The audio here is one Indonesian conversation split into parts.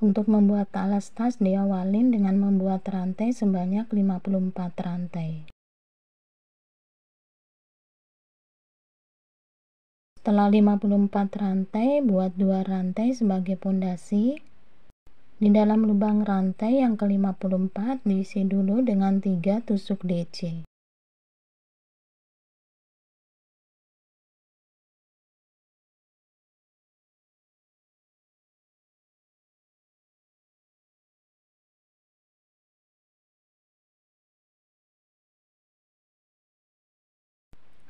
Untuk membuat alas tas diawalin dengan membuat rantai sebanyak 54 rantai. Setelah 54 rantai, buat 2 rantai sebagai pondasi. Di dalam lubang rantai yang ke-54 diisi dulu dengan 3 tusuk DC.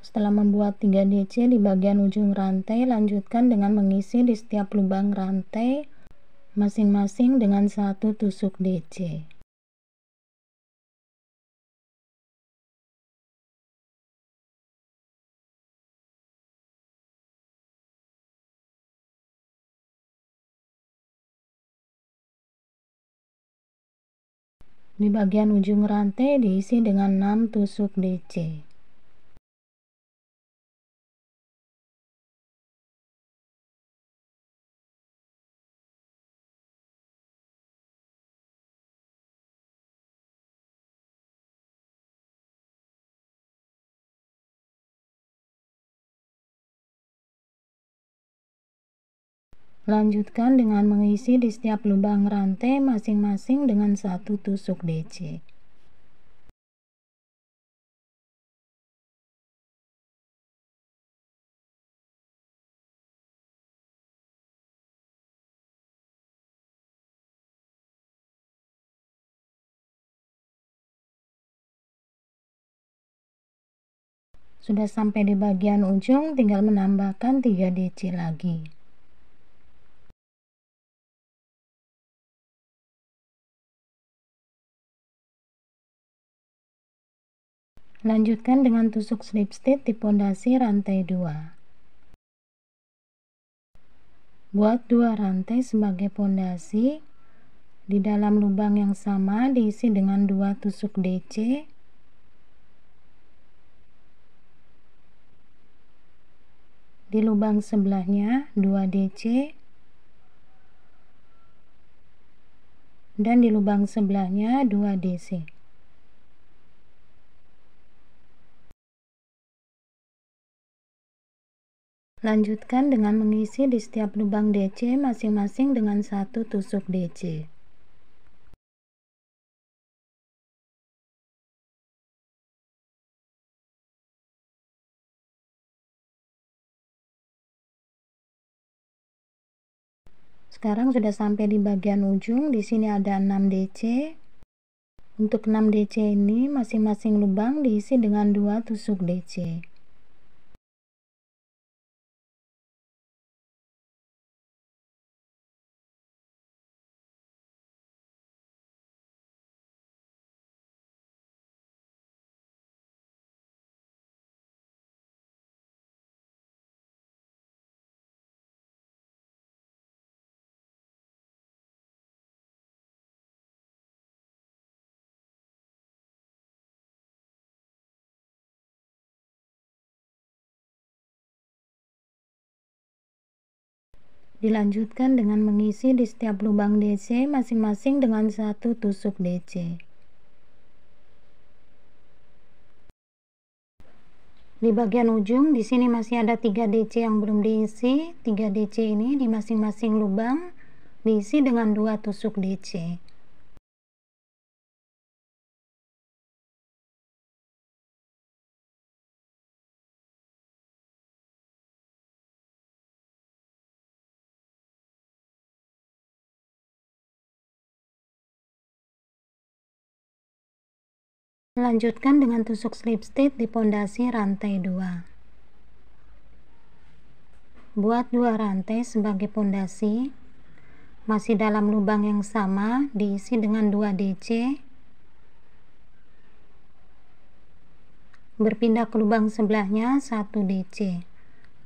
Setelah membuat 3 DC di bagian ujung rantai, lanjutkan dengan mengisi di setiap lubang rantai masing-masing dengan 1 tusuk DC. Di bagian ujung rantai diisi dengan 6 tusuk DC. Lanjutkan dengan mengisi di setiap lubang rantai masing-masing dengan 1 tusuk DC. Sudah sampai di bagian ujung, tinggal menambahkan 3 DC lagi. Lanjutkan dengan tusuk slip stitch di pondasi rantai 2. Buat 2 rantai sebagai pondasi. Di dalam lubang yang sama diisi dengan 2 tusuk DC. Di lubang sebelahnya 2 DC. Dan di lubang sebelahnya 2 DC. Lanjutkan dengan mengisi di setiap lubang DC masing-masing dengan 1 tusuk DC. Sekarang sudah sampai di bagian ujung, di sini ada 6 DC. Untuk 6 DC ini masing-masing lubang diisi dengan 2 tusuk DC. Dilanjutkan dengan mengisi di setiap lubang DC masing-masing dengan 1 tusuk DC. Di bagian ujung di sini masih ada 3 DC yang belum diisi. 3 DC ini di masing-masing lubang diisi dengan 2 tusuk DC. Lanjutkan dengan tusuk slip stitch di pondasi rantai 2. Buat 2 rantai sebagai pondasi. Masih dalam lubang yang sama, diisi dengan 2 DC. Berpindah ke lubang sebelahnya 1 DC.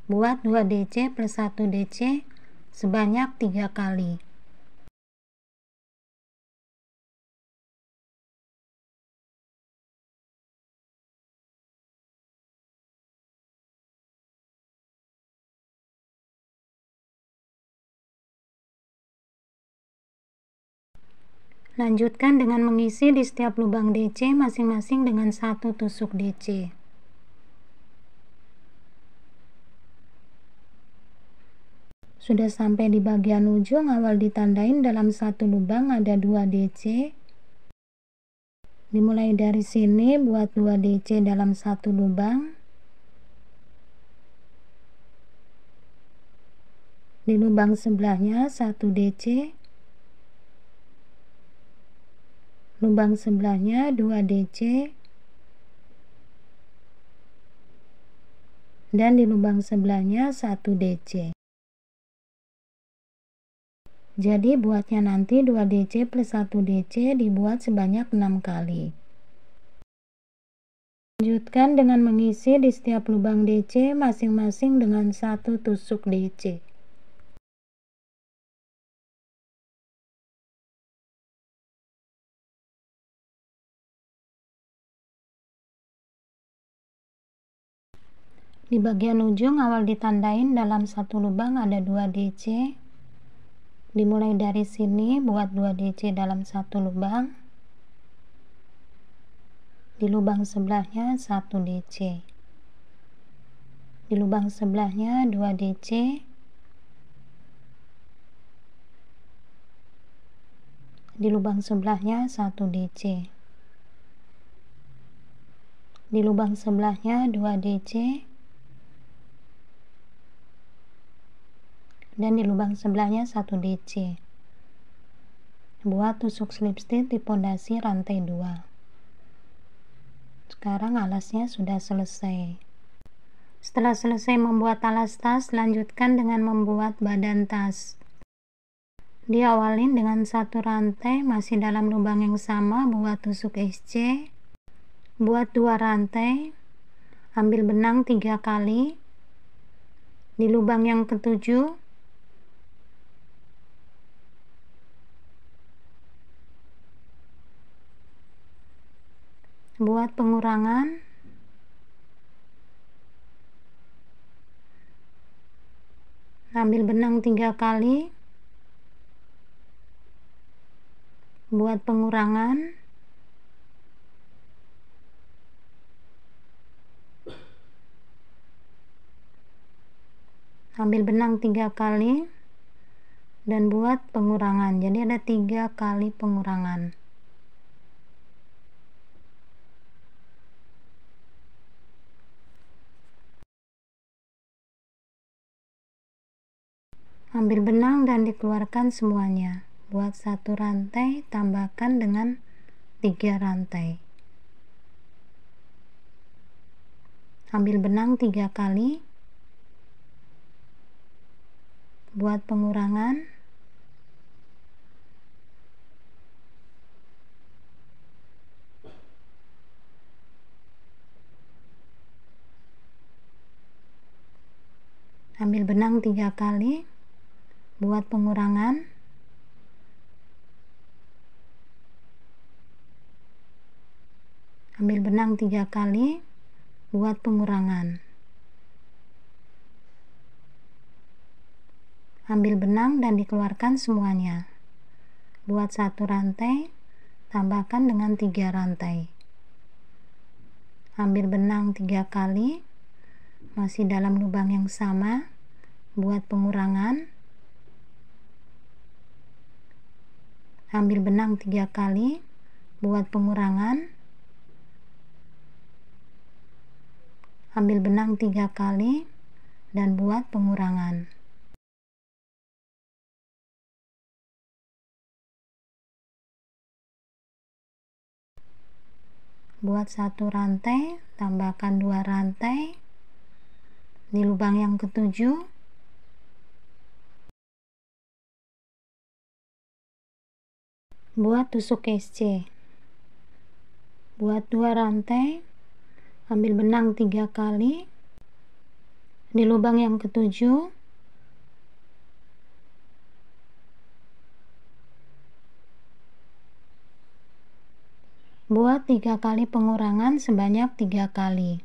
Buat 2 DC plus 1 DC sebanyak 3 kali. Lanjutkan dengan mengisi di setiap lubang DC masing-masing dengan 1 tusuk DC. Sudah sampai di bagian ujung, awal ditandain dalam satu lubang ada 2 DC. Dimulai dari sini, buat 2 DC dalam satu lubang. Di lubang sebelahnya 1 DC. Lubang sebelahnya 2 DC. Dan di lubang sebelahnya 1 DC. Jadi buatnya nanti 2 DC plus 1 DC dibuat sebanyak 6 kali. Lanjutkan dengan mengisi di setiap lubang DC masing-masing dengan 1 tusuk DC. Di bagian ujung awal ditandain dalam satu lubang ada 2 DC. Dimulai dari sini buat 2 DC dalam satu lubang. Di lubang sebelahnya 1 DC. Di lubang sebelahnya 2 DC. Di lubang sebelahnya 1 DC. Di lubang sebelahnya 2 DC. Dan di lubang sebelahnya 1 DC. Buat tusuk slip stitch di pondasi rantai 2. Sekarang alasnya sudah selesai. Setelah selesai membuat alas tas, lanjutkan dengan membuat badan tas. Diawalin dengan 1 rantai masih dalam lubang yang sama, buat tusuk SC. Buat 2 rantai, ambil benang 3 kali. Di lubang yang ketujuh, buat pengurangan. Ambil benang 3 kali. Buat pengurangan. Ambil benang 3 kali. Dan buat pengurangan. Jadi ada 3 kali pengurangan. Ambil benang dan dikeluarkan semuanya. Buat 1 rantai, tambahkan dengan 3 rantai. Ambil benang 3 kali. Buat pengurangan. Ambil benang 3 kali. Buat pengurangan. Ambil benang 3 kali. Buat pengurangan. Ambil benang dan dikeluarkan semuanya. Buat 1 rantai, tambahkan dengan 3 rantai. Ambil benang 3 kali, masih dalam lubang yang sama, buat pengurangan. Ambil benang 3 kali, buat pengurangan. Ambil benang 3 kali, dan buat pengurangan. Buat 1 rantai, tambahkan 2 rantai. Di lubang yang ketujuh, buat tusuk SC. Buat 2 rantai, ambil benang 3 kali. Di lubang yang ketujuh, buat 3 kali pengurangan sebanyak 3 kali.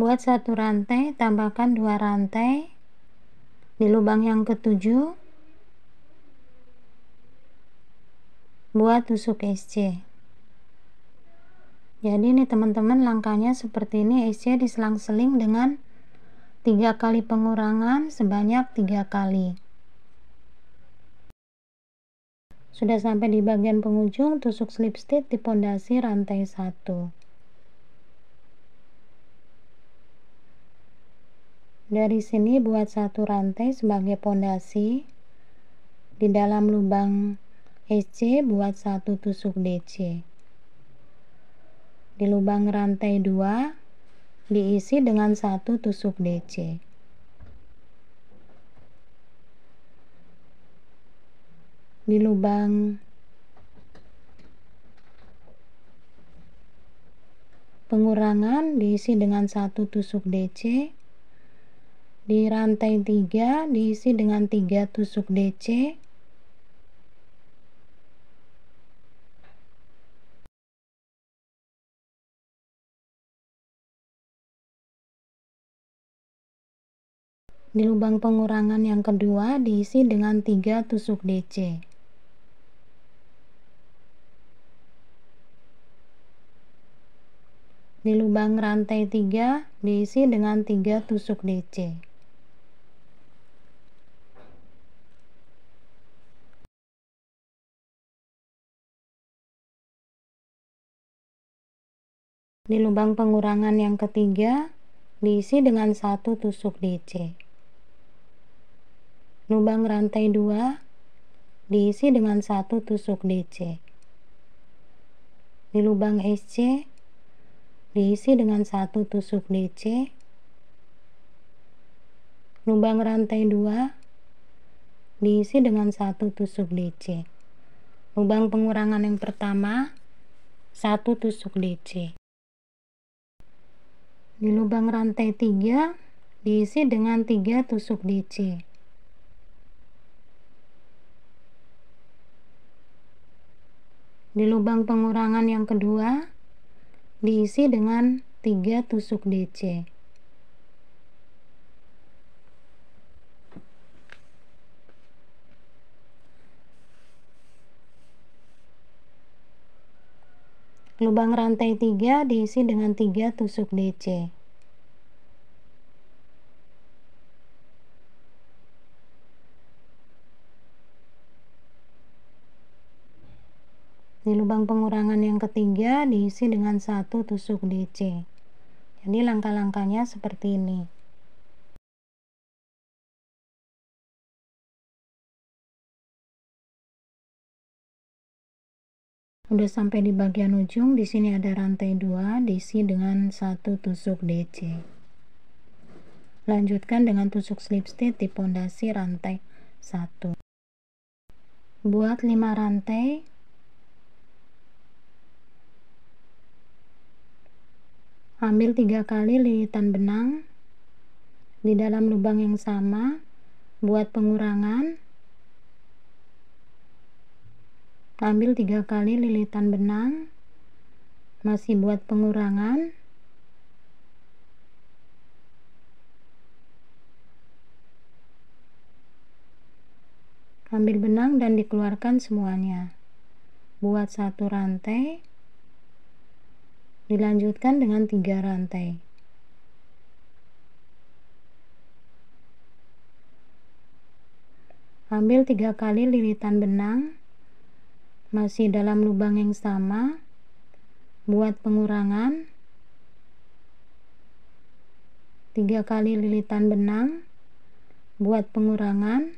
Buat 1 rantai, tambahkan 2 rantai di lubang yang ketujuh, buat tusuk SC. Jadi ini teman-teman, langkahnya seperti ini. SC diselang-seling dengan 3 kali pengurangan sebanyak 3 kali. Sudah sampai di bagian penghujung, tusuk slip stitch di pondasi rantai 1. Dari sini buat 1 rantai sebagai pondasi. Di dalam lubang SC buat 1 tusuk DC. Di lubang rantai 2 diisi dengan 1 tusuk DC. Di lubang pengurangan diisi dengan 1 tusuk DC. Di rantai 3 diisi dengan 3 tusuk DC. Di lubang pengurangan yang kedua diisi dengan 3 tusuk DC. Di lubang rantai 3 diisi dengan 3 tusuk DC. Di lubang pengurangan yang ketiga diisi dengan 1 tusuk DC. Lubang rantai 2 diisi dengan 1 tusuk DC. Di lubang SC diisi dengan 1 tusuk DC. Lubang rantai 2 diisi dengan 1 tusuk DC. Lubang pengurangan yang pertama 1 tusuk DC. Di lubang rantai 3 diisi dengan 3 tusuk DC. Di lubang pengurangan yang kedua diisi dengan 3 tusuk DC. Lubang rantai 3 diisi dengan 3 tusuk DC. Di lubang pengurangan yang ketiga diisi dengan 1 tusuk DC. Jadi langkah-langkahnya seperti ini. Udah sampai di bagian ujung, di sini ada rantai 2 diisi dengan 1 tusuk DC. Lanjutkan dengan tusuk slip stitch di pondasi rantai 1. Buat 5 rantai. Ambil 3 kali lilitan benang di dalam lubang yang sama, buat pengurangan. Ambil 3 kali lilitan benang, masih buat pengurangan. Ambil benang dan dikeluarkan semuanya. Buat 1 rantai. Dilanjutkan dengan 3 rantai. Ambil 3 kali lilitan benang, masih dalam lubang yang sama, buat pengurangan. 3 kali lilitan benang, buat pengurangan.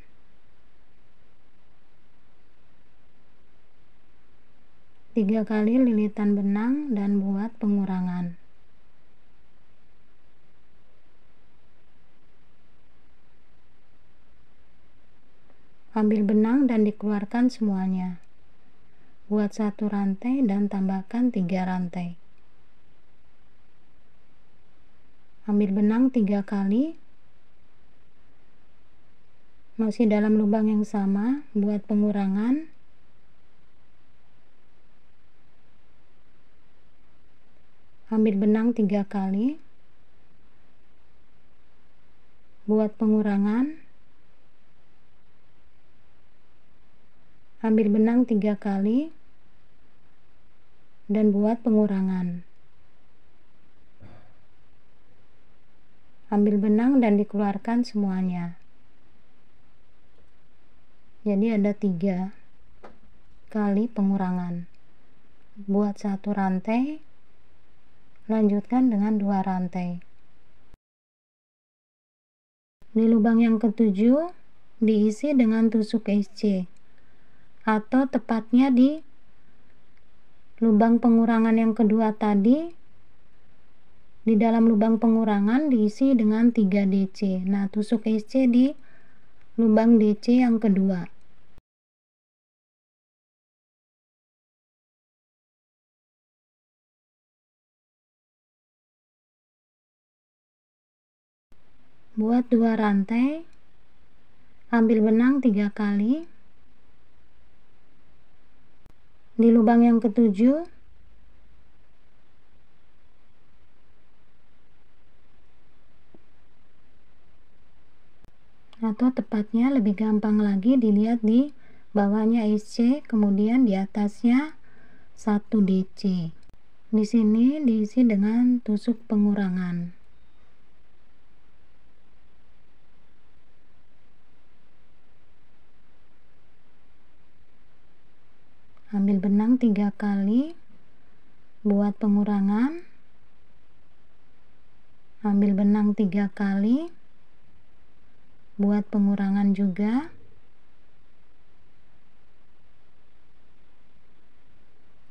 3 kali lilitan benang dan buat pengurangan. Ambil benang dan dikeluarkan semuanya. Buat 1 rantai dan tambahkan 3 rantai. Ambil benang 3 kali, masih dalam lubang yang sama, buat pengurangan. Ambil benang 3 kali, buat pengurangan, ambil benang 3 kali dan buat pengurangan. Ambil benang dan dikeluarkan semuanya. Jadi ada 3 kali pengurangan. Buat 1 rantai, lanjutkan dengan 2 rantai. Di lubang yang ketujuh diisi dengan tusuk SC, atau tepatnya di lubang pengurangan yang kedua tadi. Di dalam lubang pengurangan diisi dengan 3 DC. Nah, tusuk SC di lubang DC yang kedua. Buat 2 rantai, ambil benang 3 kali. Di lubang yang ketujuh, atau tepatnya lebih gampang lagi dilihat di bawahnya SC, kemudian di atasnya 1 DC. Di sini diisi dengan tusuk pengurangan. Ambil benang 3 kali, buat pengurangan. Ambil benang 3 kali, buat pengurangan juga.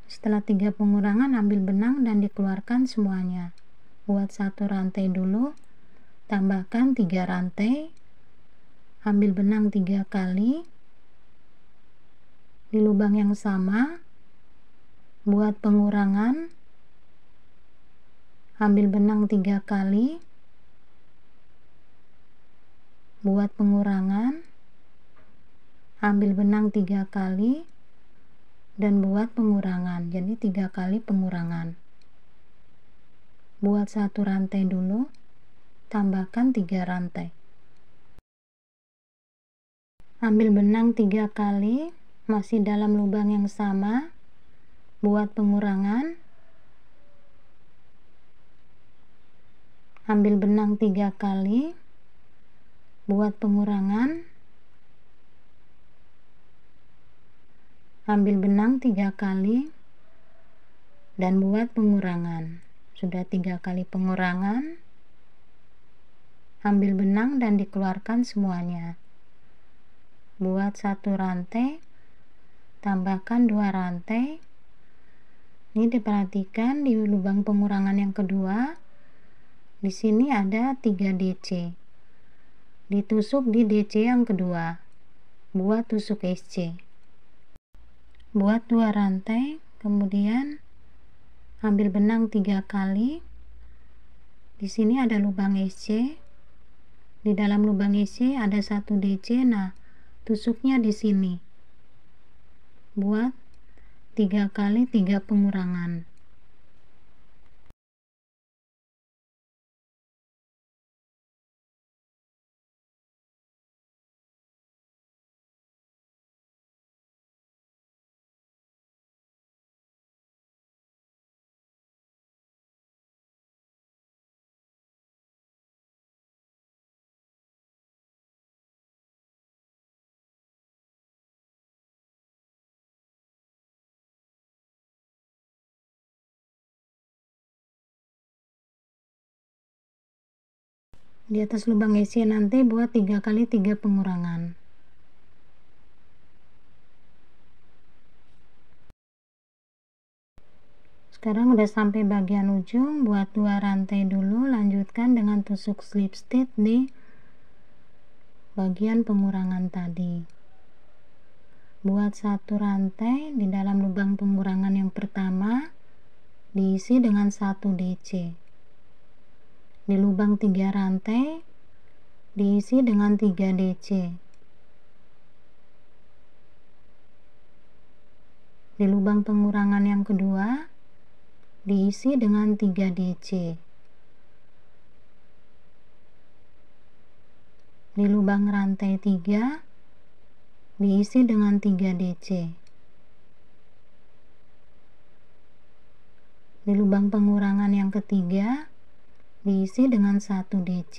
Setelah 3 pengurangan, ambil benang dan dikeluarkan semuanya. Buat 1 rantai dulu, tambahkan 3 rantai, ambil benang 3 kali. Di lubang yang sama, buat pengurangan, ambil benang 3 kali, buat pengurangan, ambil benang 3 kali, dan buat pengurangan. Jadi 3 kali pengurangan. Buat 1 rantai dulu, tambahkan 3 rantai. Ambil benang 3 kali, masih dalam lubang yang sama, buat pengurangan. Ambil benang 3 kali, buat pengurangan. Ambil benang 3 kali dan buat pengurangan. Sudah 3 kali pengurangan, ambil benang dan dikeluarkan semuanya. Buat 1 rantai, tambahkan 2 rantai. Ini diperhatikan di lubang pengurangan yang kedua, di sini ada 3 DC. Ditusuk di DC yang kedua, buat tusuk SC. Buat 2 rantai, kemudian ambil benang 3 kali. Di sini ada lubang SC. Di dalam lubang SC ada 1 DC. Nah, tusuknya di sini. Buat 3 kali 3 pengurangan. Di atas lubang SC nanti buat 3 kali 3 pengurangan. Sekarang udah sampai bagian ujung, buat 2 rantai dulu, lanjutkan dengan tusuk slip stitch di bagian pengurangan tadi. Buat 1 rantai di dalam lubang pengurangan yang pertama, diisi dengan 1 DC. Di lubang 3 rantai diisi dengan 3 DC. Di lubang pengurangan yang kedua diisi dengan 3 DC. Di lubang rantai 3 diisi dengan 3 DC. Di lubang pengurangan yang ketiga diisi dengan 1 DC.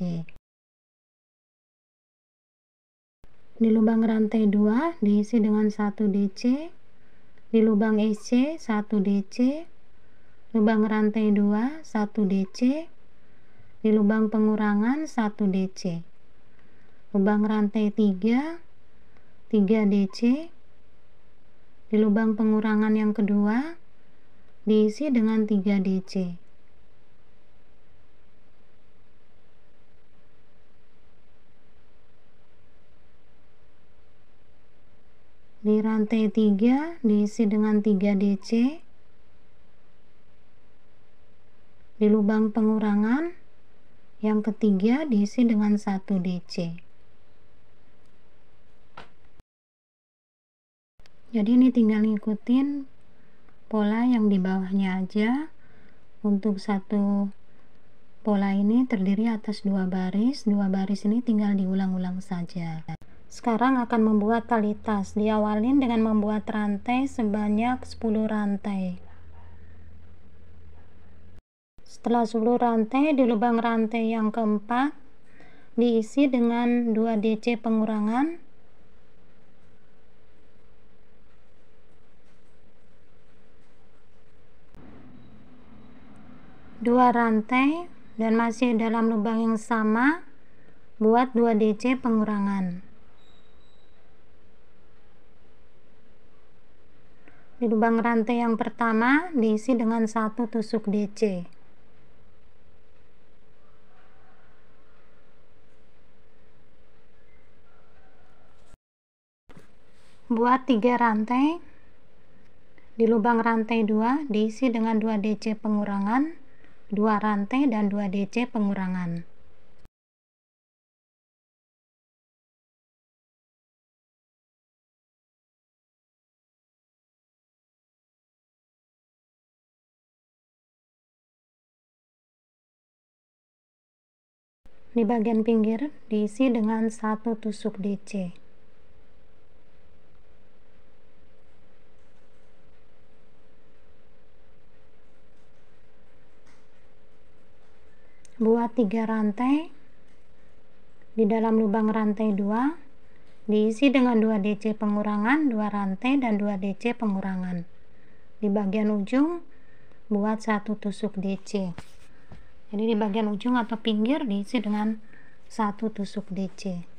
Di lubang rantai 2 diisi dengan 1 DC. Di lubang SC 1 DC. Lubang rantai 2 1 DC. Di lubang pengurangan 1 DC. Lubang rantai 3 3 DC. Di lubang pengurangan yang kedua diisi dengan 3 DC. Di rantai 3 diisi dengan 3 DC. Di lubang pengurangan yang ketiga diisi dengan 1 DC. Jadi ini tinggal ngikutin pola yang di bawahnya aja. Untuk satu pola ini terdiri atas 2 baris. 2 baris ini tinggal diulang-ulang saja. Sekarang akan membuat tali tas. Diawalin dengan membuat rantai sebanyak 10 rantai. Setelah 10 rantai, di lubang rantai yang keempat diisi dengan 2 DC pengurangan. Dua rantai dan masih dalam lubang yang sama, buat 2 DC pengurangan. Di lubang rantai yang pertama diisi dengan 1 tusuk DC. Buat 3 rantai. Di lubang rantai 2 diisi dengan 2 DC pengurangan, 2 rantai dan 2 DC pengurangan. Di bagian pinggir diisi dengan 1 tusuk DC. Buat 3 rantai. Di dalam lubang rantai 2 diisi dengan 2 DC pengurangan, 2 rantai dan 2 DC pengurangan. Di bagian ujung buat 1 tusuk DC. Jadi di bagian ujung atau pinggir diisi dengan 1 tusuk DC.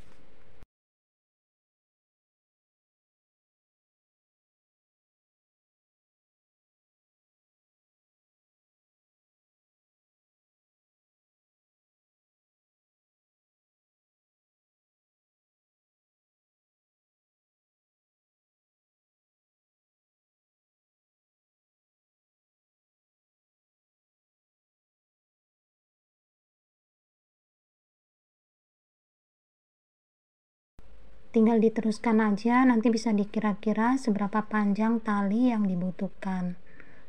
Tinggal diteruskan aja, nanti bisa dikira-kira seberapa panjang tali yang dibutuhkan.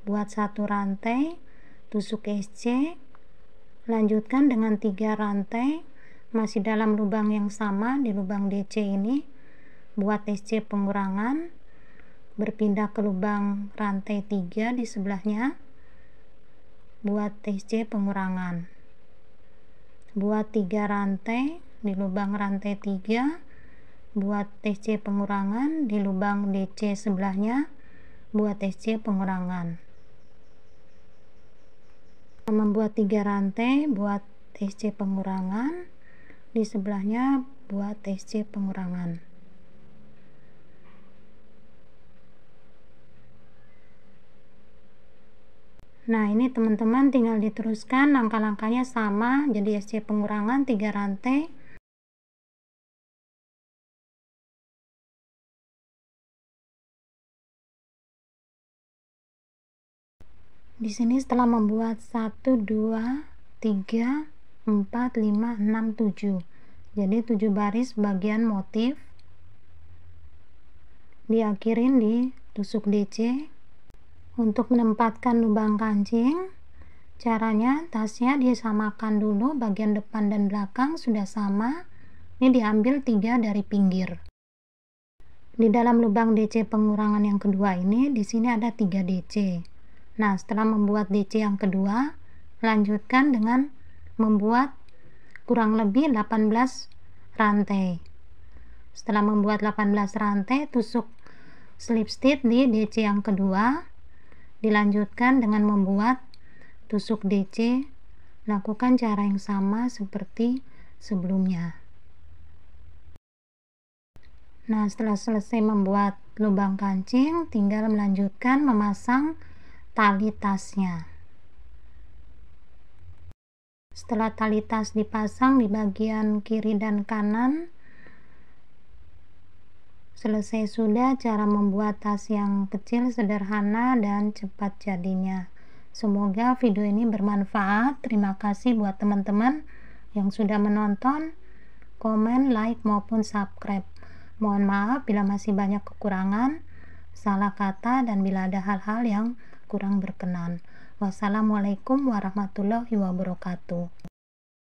Buat 1 rantai, tusuk SC, lanjutkan dengan 3 rantai, masih dalam lubang yang sama, di lubang DC ini, buat SC pengurangan, berpindah ke lubang rantai 3 di sebelahnya, buat SC pengurangan. Buat 3 rantai, di lubang rantai 3, buat SC pengurangan, di lubang DC sebelahnya buat SC pengurangan. Membuat 3 rantai buat SC pengurangan, di sebelahnya buat SC pengurangan. Nah, ini teman-teman tinggal diteruskan, langkah-langkahnya sama. Jadi SC pengurangan 3 rantai. Di sini setelah membuat 1 2 3 4 5 6 7. Jadi 7 baris bagian motif. Diakhirin di tusuk DC. Untuk menempatkan lubang kancing, caranya tasnya disamakan dulu, bagian depan dan belakang sudah sama. Ini diambil 3 dari pinggir. Di dalam lubang DC pengurangan yang kedua ini, di sini ada 3 DC. Nah, setelah membuat DC yang kedua, lanjutkan dengan membuat kurang lebih 18 rantai. Setelah membuat 18 rantai, tusuk slip stitch di DC yang kedua, dilanjutkan dengan membuat tusuk DC. Lakukan cara yang sama seperti sebelumnya. Nah, setelah selesai membuat lubang kancing, tinggal melanjutkan memasang tali tasnya. Setelah tali tas dipasang di bagian kiri dan kanan, selesai sudah cara membuat tas yang kecil, sederhana, dan cepat jadinya. Semoga video ini bermanfaat. Terima kasih buat teman-teman yang sudah menonton, komen, like, maupun subscribe. Mohon maaf bila masih banyak kekurangan, salah kata, dan bila ada hal-hal yang kurang berkenan. Wassalamualaikum warahmatullahi wabarakatuh.